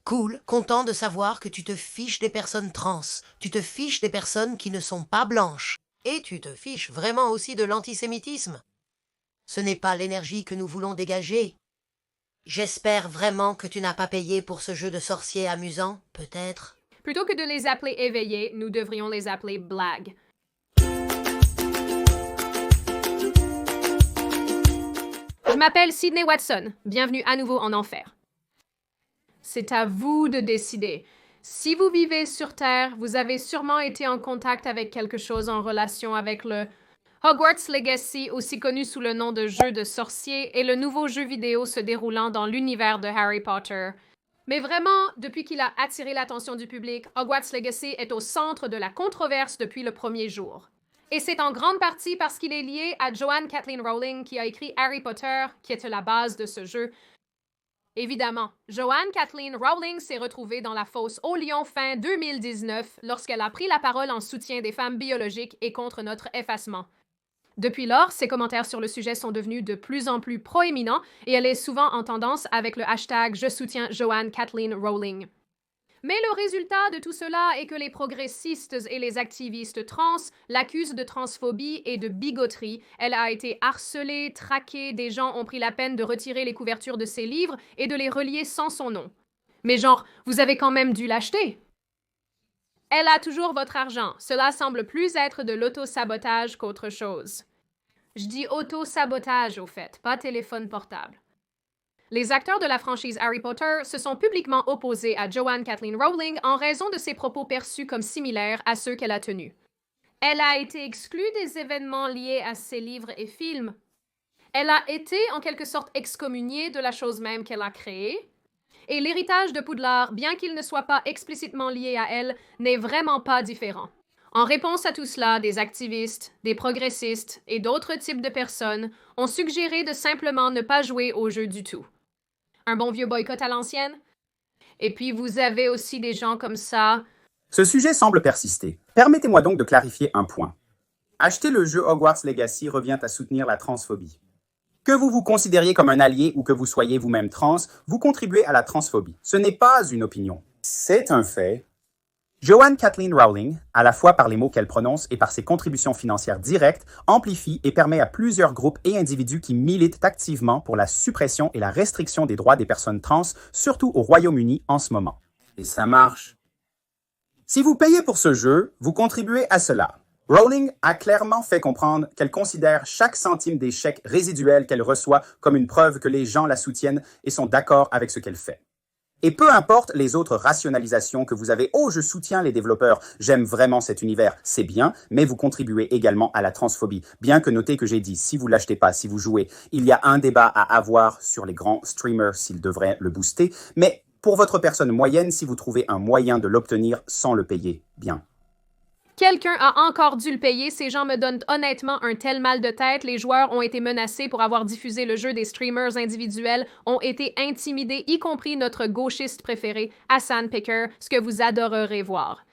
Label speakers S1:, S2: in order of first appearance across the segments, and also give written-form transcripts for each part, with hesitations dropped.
S1: Cool, content de savoir que tu te fiches des personnes trans, tu te fiches des personnes qui ne sont pas blanches, et tu te fiches vraiment aussi de l'antisémitisme. Ce n'est pas l'énergie que nous voulons dégager. J'espère vraiment que tu n'as pas payé pour ce jeu de sorcier amusant, peut-être.
S2: Plutôt que de les appeler éveillés, nous devrions les appeler blagues. Je m'appelle Sydney Watson. Bienvenue à nouveau en enfer. C'est à vous de décider. Si vous vivez sur Terre, vous avez sûrement été en contact avec quelque chose en relation avec le Hogwarts Legacy, aussi connu sous le nom de jeu de sorcier, et le nouveau jeu vidéo se déroulant dans l'univers de Harry Potter. Mais vraiment, depuis qu'il a attiré l'attention du public, Hogwarts Legacy est au centre de la controverse depuis le premier jour. Et c'est en grande partie parce qu'il est lié à Joanne Kathleen Rowling qui a écrit Harry Potter, qui est la base de ce jeu. Évidemment, Joanne Kathleen Rowling s'est retrouvée dans la fosse au lion fin 2019 lorsqu'elle a pris la parole en soutien des femmes biologiques et contre notre effacement. Depuis lors, ses commentaires sur le sujet sont devenus de plus en plus proéminents et elle est souvent en tendance avec le hashtag « Je soutiens Joanne Kathleen Rowling ». Mais le résultat de tout cela est que les progressistes et les activistes trans l'accusent de transphobie et de bigoterie. Elle a été harcelée, traquée, des gens ont pris la peine de retirer les couvertures de ses livres et de les relier sans son nom. Mais genre, vous avez quand même dû l'acheter. Elle a toujours votre argent. Cela semble plus être de l'auto-sabotage qu'autre chose. Je dis auto-sabotage, au fait, pas téléphone portable. Les acteurs de la franchise Harry Potter se sont publiquement opposés à Joanne Kathleen Rowling en raison de ses propos perçus comme similaires à ceux qu'elle a tenus. Elle a été exclue des événements liés à ses livres et films. Elle a été, en quelque sorte, excommuniée de la chose même qu'elle a créée. Et l'héritage de Poudlard, bien qu'il ne soit pas explicitement lié à elle, n'est vraiment pas différent. En réponse à tout cela, des activistes, des progressistes et d'autres types de personnes ont suggéré de simplement ne pas jouer au jeu du tout. Un bon vieux boycott à l'ancienne? Et puis vous avez aussi des gens comme ça.
S3: Ce sujet semble persister. Permettez-moi donc de clarifier un point. Acheter le jeu Hogwarts Legacy revient à soutenir la transphobie. Que vous vous considériez comme un allié ou que vous soyez vous-même trans, vous contribuez à la transphobie. Ce n'est pas une opinion. C'est un fait. Joanne Kathleen Rowling, à la fois par les mots qu'elle prononce et par ses contributions financières directes, amplifie et permet à plusieurs groupes et individus qui militent activement pour la suppression et la restriction des droits des personnes trans, surtout au Royaume-Uni en ce moment. Et ça marche. Si vous payez pour ce jeu, vous contribuez à cela. Rowling a clairement fait comprendre qu'elle considère chaque centime des chèques résiduels qu'elle reçoit comme une preuve que les gens la soutiennent et sont d'accord avec ce qu'elle fait. Et peu importe les autres rationalisations que vous avez, « Oh, je soutiens les développeurs, j'aime vraiment cet univers », c'est bien, mais vous contribuez également à la transphobie. Bien que notez que j'ai dit, si vous l'achetez pas, si vous jouez, il y a un débat à avoir sur les grands streamers s'ils devraient le booster, mais pour votre personne moyenne, si vous trouvez un moyen de l'obtenir sans le payer, bien.
S2: Quelqu'un a encore dû le payer, ces gens me donnent honnêtement un tel mal de tête, les joueurs ont été menacés pour avoir diffusé le jeu, des streamers individuels ont été intimidés, y compris notre gauchiste préféré, Hassan Picker, ce que vous adorerez voir.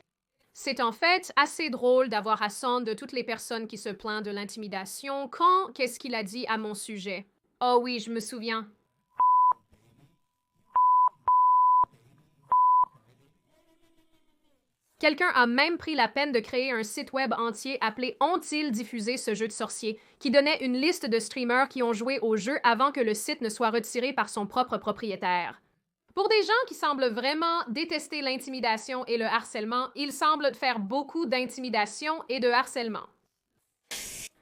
S2: C'est en fait assez drôle d'avoir Hassan de toutes les personnes qui se plaignent de l'intimidation. Qu'est-ce qu'il a dit à mon sujet? Oh oui, je me souviens. Quelqu'un a même pris la peine de créer un site web entier appelé « Ont-ils diffusé ce jeu de sorcier ?» qui donnait une liste de streamers qui ont joué au jeu avant que le site ne soit retiré par son propre propriétaire. Pour des gens qui semblent vraiment détester l'intimidation et le harcèlement, il semble faire beaucoup d'intimidation et de harcèlement.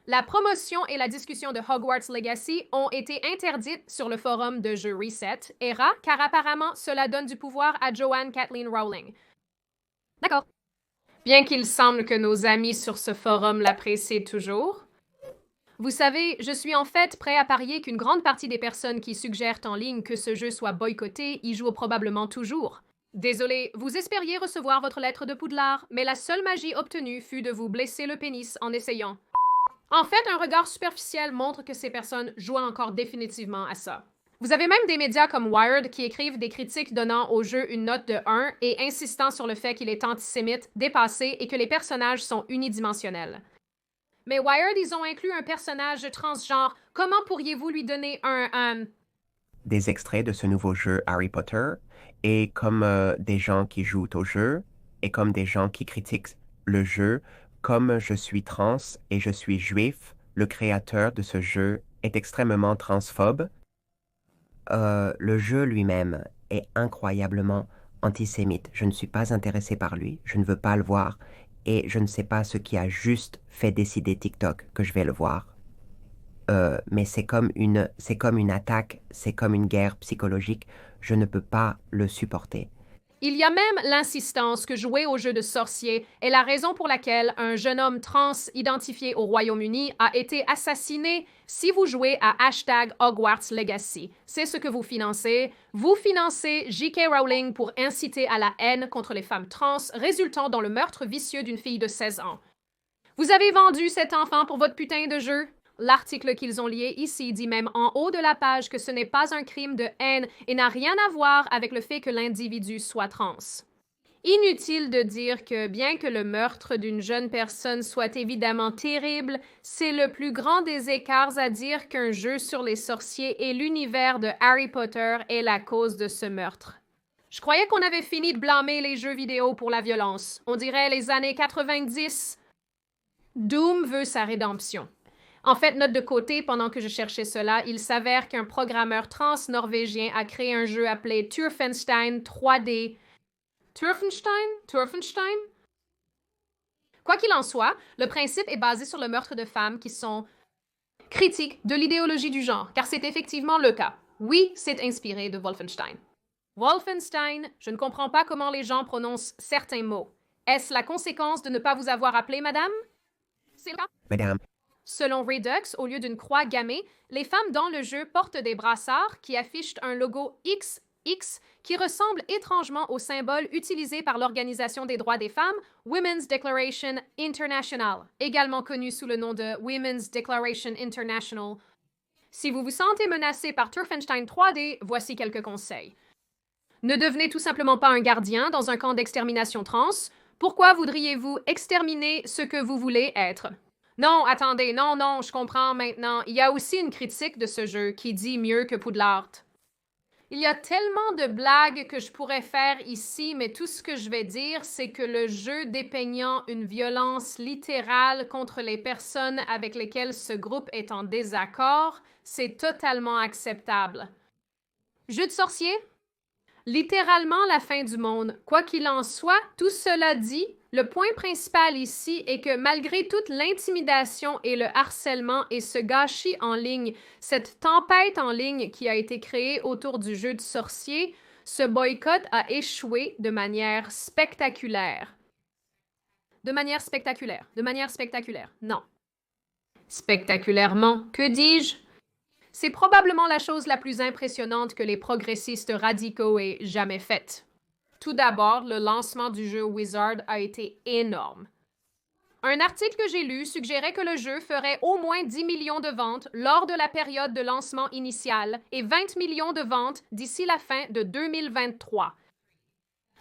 S2: La promotion et la discussion de Hogwarts Legacy ont été interdites sur le forum de jeu Reset, ERA, car apparemment cela donne du pouvoir à Joanne Kathleen Rowling. D'accord. Bien qu'il semble que nos amis sur ce forum l'apprécient toujours. Vous savez, je suis en fait prêt à parier qu'une grande partie des personnes qui suggèrent en ligne que ce jeu soit boycotté y jouent probablement toujours. Désolé, vous espériez recevoir votre lettre de Poudlard, mais la seule magie obtenue fut de vous blesser le pénis en essayant. En fait, un regard superficiel montre que ces personnes jouent encore définitivement à ça. Vous avez même des médias comme Wired qui écrivent des critiques donnant au jeu une note de 1 et insistant sur le fait qu'il est antisémite, dépassé et que les personnages sont unidimensionnels. Mais Wired, ils ont inclus un personnage transgenre. Comment pourriez-vous lui donner un
S4: des extraits de ce nouveau jeu Harry Potter, et comme des gens qui jouent au jeu, et comme des gens qui critiquent le jeu, comme je suis trans et je suis juif, le créateur de ce jeu est extrêmement transphobe. Le jeu lui-même est incroyablement antisémite. Je ne suis pas intéressé par lui, je ne veux pas le voir, et je ne sais pas ce qui a juste fait décider TikTok que je vais le voir. Mais c'est comme une attaque, c'est comme une guerre psychologique. Je ne peux pas le supporter.
S2: Il y a même l'insistance que jouer au jeu de sorcier est la raison pour laquelle un jeune homme trans identifié au Royaume-Uni a été assassiné si vous jouez à #Hogwarts Legacy. C'est ce que vous financez. Vous financez J.K. Rowling pour inciter à la haine contre les femmes trans, résultant dans le meurtre vicieux d'une fille de 16 ans. Vous avez vendu cet enfant pour votre putain de jeu? L'article qu'ils ont lié ici dit même en haut de la page que ce n'est pas un crime de haine et n'a rien à voir avec le fait que l'individu soit trans. Inutile de dire que bien que le meurtre d'une jeune personne soit évidemment terrible, c'est le plus grand des écarts à dire qu'un jeu sur les sorciers et l'univers de Harry Potter est la cause de ce meurtre. Je croyais qu'on avait fini de blâmer les jeux vidéo pour la violence. On dirait les années 90. Doom veut sa rédemption. En fait, note de côté, pendant que je cherchais cela, il s'avère qu'un programmeur trans norvégien a créé un jeu appelé Turfenstein 3D. Turfenstein? Quoi qu'il en soit, le principe est basé sur le meurtre de femmes qui sont critiques de l'idéologie du genre, car c'est effectivement le cas. Oui, c'est inspiré de Wolfenstein. Wolfenstein, je ne comprends pas comment les gens prononcent certains mots. Est-ce la conséquence de ne pas vous avoir appelé, madame? C'est le cas.
S4: Madame,
S2: Selon Redux, au lieu d'une croix gammée, les femmes dans le jeu portent des brassards qui affichent un logo XX qui ressemble étrangement au symbole utilisé par l'Organisation des droits des femmes, Women's Declaration International, également connu sous le nom de Women's Declaration International. Si vous vous sentez menacé par Turfenstein 3D, voici quelques conseils. Ne devenez tout simplement pas un gardien dans un camp d'extermination trans. Pourquoi voudriez-vous exterminer ce que vous voulez être? Non, attendez, non, je comprends maintenant. Il y a aussi une critique de ce jeu qui dit mieux que Poudlard. Il y a tellement de blagues que je pourrais faire ici, mais tout ce que je vais dire, c'est que le jeu dépeignant une violence littérale contre les personnes avec lesquelles ce groupe est en désaccord, c'est totalement acceptable. Jeu de sorcier? Littéralement la fin du monde. Quoi qu'il en soit, tout cela dit, le point principal ici est que malgré toute l'intimidation et le harcèlement et ce gâchis en ligne, cette tempête en ligne qui a été créée autour du jeu de sorcier, ce boycott a échoué de manière spectaculaire. De manière spectaculaire. Non. Spectaculairement, que dis-je? C'est probablement la chose la plus impressionnante que les progressistes radicaux aient jamais faite. Tout d'abord, le lancement du jeu Wizard a été énorme. Un article que j'ai lu suggérait que le jeu ferait au moins 10 millions de ventes lors de la période de lancement initiale et 20 millions de ventes d'ici la fin de 2023.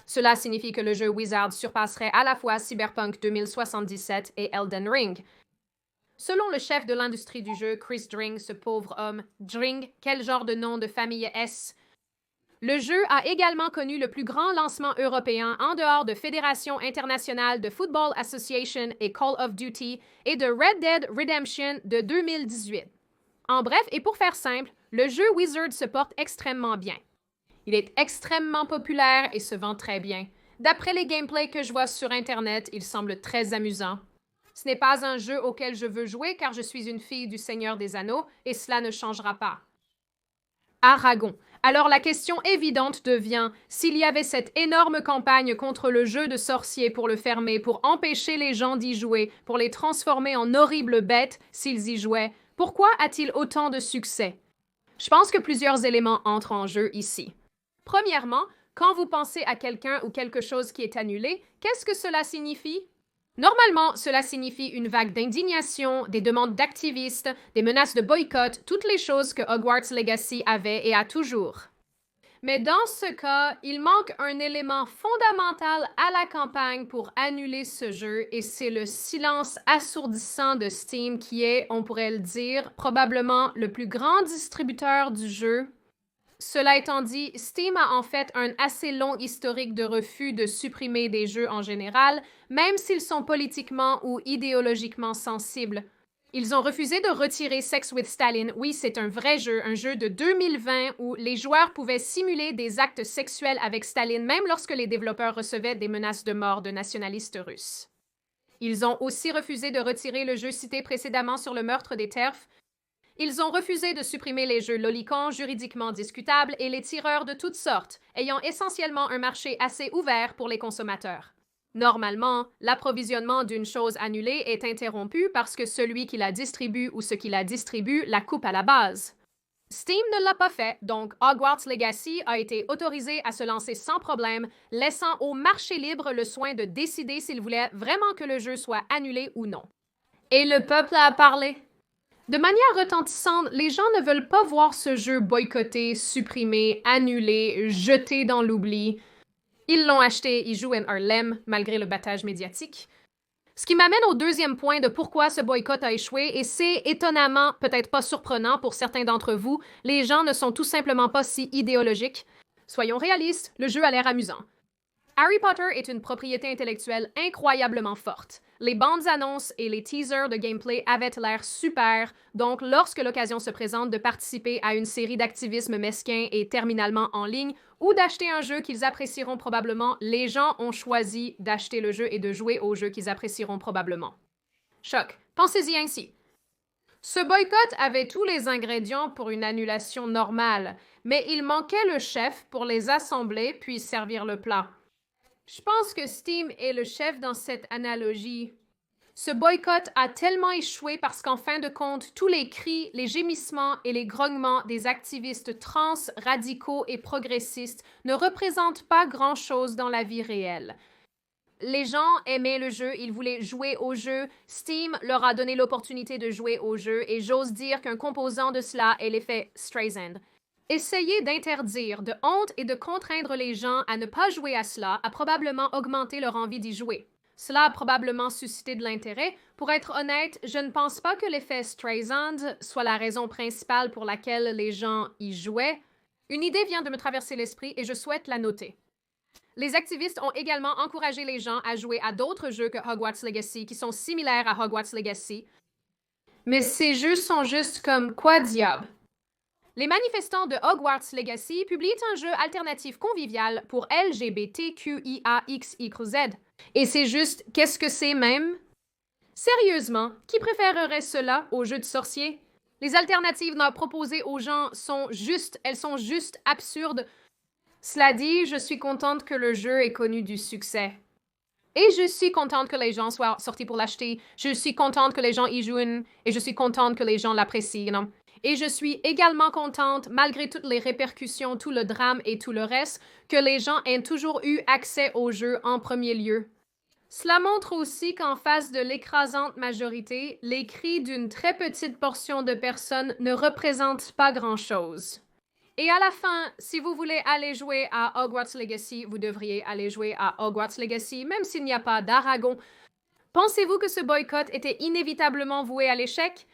S2: Cela signifie que le jeu Wizard surpasserait à la fois Cyberpunk 2077 et Elden Ring. Selon le chef de l'industrie du jeu, Chris Dring, ce pauvre homme, Dring, quel genre de nom de famille est-ce? Le jeu a également connu le plus grand lancement européen en dehors de Fédération internationale de Football Association et Call of Duty et de Red Dead Redemption de 2018. En bref, et pour faire simple, le jeu Wizard se porte extrêmement bien. Il est extrêmement populaire et se vend très bien. D'après les gameplays que je vois sur Internet, il semble très amusant. Ce n'est pas un jeu auquel je veux jouer car je suis une fille du Seigneur des Anneaux et cela ne changera pas. Aragon. Alors la question évidente devient, s'il y avait cette énorme campagne contre le jeu de sorcier pour le fermer, pour empêcher les gens d'y jouer, pour les transformer en horribles bêtes s'ils y jouaient, pourquoi a-t-il autant de succès? Je pense que plusieurs éléments entrent en jeu ici. Premièrement, quand vous pensez à quelqu'un ou quelque chose qui est annulé, qu'est-ce que cela signifie? Normalement, cela signifie une vague d'indignation, des demandes d'activistes, des menaces de boycott, toutes les choses que Hogwarts Legacy avait et a toujours. Mais dans ce cas, il manque un élément fondamental à la campagne pour annuler ce jeu et c'est le silence assourdissant de Steam qui est, on pourrait le dire, probablement le plus grand distributeur du jeu. Cela étant dit, Steam a en fait un assez long historique de refus de supprimer des jeux en général, même s'ils sont politiquement ou idéologiquement sensibles. Ils ont refusé de retirer Sex with Stalin. Oui, c'est un vrai jeu, un jeu de 2020 où les joueurs pouvaient simuler des actes sexuels avec Staline même lorsque les développeurs recevaient des menaces de mort de nationalistes russes. Ils ont aussi refusé de retirer le jeu cité précédemment sur le meurtre des TERF. Ils ont refusé de supprimer les jeux lolicons juridiquement discutables et les tireurs de toutes sortes, ayant essentiellement un marché assez ouvert pour les consommateurs. Normalement, l'approvisionnement d'une chose annulée est interrompu parce que celui qui la distribue ou ce qui la distribue la coupe à la base. Steam ne l'a pas fait, donc Hogwarts Legacy a été autorisé à se lancer sans problème, laissant au marché libre le soin de décider s'il voulait vraiment que le jeu soit annulé ou non. Et le peuple a parlé. De manière retentissante, les gens ne veulent pas voir ce jeu boycotté, supprimé, annulé, jeté dans l'oubli. Ils l'ont acheté, ils jouent en Harlem, malgré le battage médiatique. Ce qui m'amène au deuxième point de pourquoi ce boycott a échoué, et c'est étonnamment, peut-être pas surprenant pour certains d'entre vous, les gens ne sont tout simplement pas si idéologiques. Soyons réalistes, le jeu a l'air amusant. Harry Potter est une propriété intellectuelle incroyablement forte. Les bandes annonces et les teasers de gameplay avaient l'air super, donc lorsque l'occasion se présente de participer à une série d'activisme mesquin et terminalement en ligne, ou d'acheter un jeu qu'ils apprécieront probablement, les gens ont choisi d'acheter le jeu et de jouer au jeu qu'ils apprécieront probablement. Choc. Pensez-y ainsi. Ce boycott avait tous les ingrédients pour une annulation normale, mais il manquait le chef pour les assembler puis servir le plat. Je pense que Steam est le chef dans cette analogie. Ce boycott a tellement échoué parce qu'en fin de compte, tous les cris, les gémissements et les grognements des activistes trans, radicaux et progressistes ne représentent pas grand-chose dans la vie réelle. Les gens aimaient le jeu, ils voulaient jouer au jeu. Steam leur a donné l'opportunité de jouer au jeu et j'ose dire qu'un composant de cela est l'effet Streisand. Essayer d'interdire, de honte et de contraindre les gens à ne pas jouer à cela a probablement augmenté leur envie d'y jouer. Cela a probablement suscité de l'intérêt. Pour être honnête, je ne pense pas que l'effet Streisand soit la raison principale pour laquelle les gens y jouaient. Une idée vient de me traverser l'esprit et je souhaite la noter. Les activistes ont également encouragé les gens à jouer à d'autres jeux que Hogwarts Legacy qui sont similaires à Hogwarts Legacy. Mais ces jeux sont juste comme quoi diable? Les manifestants de Hogwarts Legacy publient un jeu alternatif convivial pour LGBTQIAXYZ. Et c'est juste, qu'est-ce que c'est même? Sérieusement, qui préférerait cela au jeu de sorcier? Les alternatives proposées aux gens sont juste absurdes. Cela dit, je suis contente que le jeu ait connu du succès. Et je suis contente que les gens soient sortis pour l'acheter. Je suis contente que les gens y jouent et je suis contente que les gens l'apprécient. Et je suis également contente, malgré toutes les répercussions, tout le drame et tout le reste, que les gens aient toujours eu accès au jeu en premier lieu. Cela montre aussi qu'en face de l'écrasante majorité, les cris d'une très petite portion de personnes ne représentent pas grand-chose. Et à la fin, si vous voulez aller jouer à Hogwarts Legacy, vous devriez aller jouer à Hogwarts Legacy, même s'il n'y a pas d'Aragon. Pensez-vous que ce boycott était inévitablement voué à l'échec?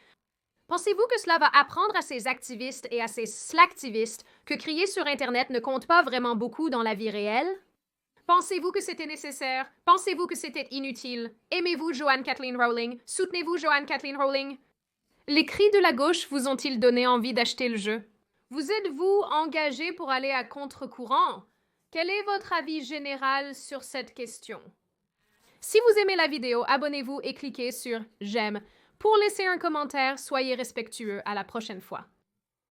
S2: Pensez-vous que cela va apprendre à ces activistes et à ces slacktivistes que crier sur Internet ne compte pas vraiment beaucoup dans la vie réelle? Pensez-vous que c'était nécessaire? Pensez-vous que c'était inutile? Aimez-vous Joanne Kathleen Rowling? Soutenez-vous Joanne Kathleen Rowling? Les cris de la gauche vous ont-ils donné envie d'acheter le jeu? Vous êtes-vous engagé pour aller à contre-courant? Quel est votre avis général sur cette question? Si vous aimez la vidéo, abonnez-vous et cliquez sur « J'aime ». Pour laisser un commentaire, soyez respectueux. À la prochaine fois.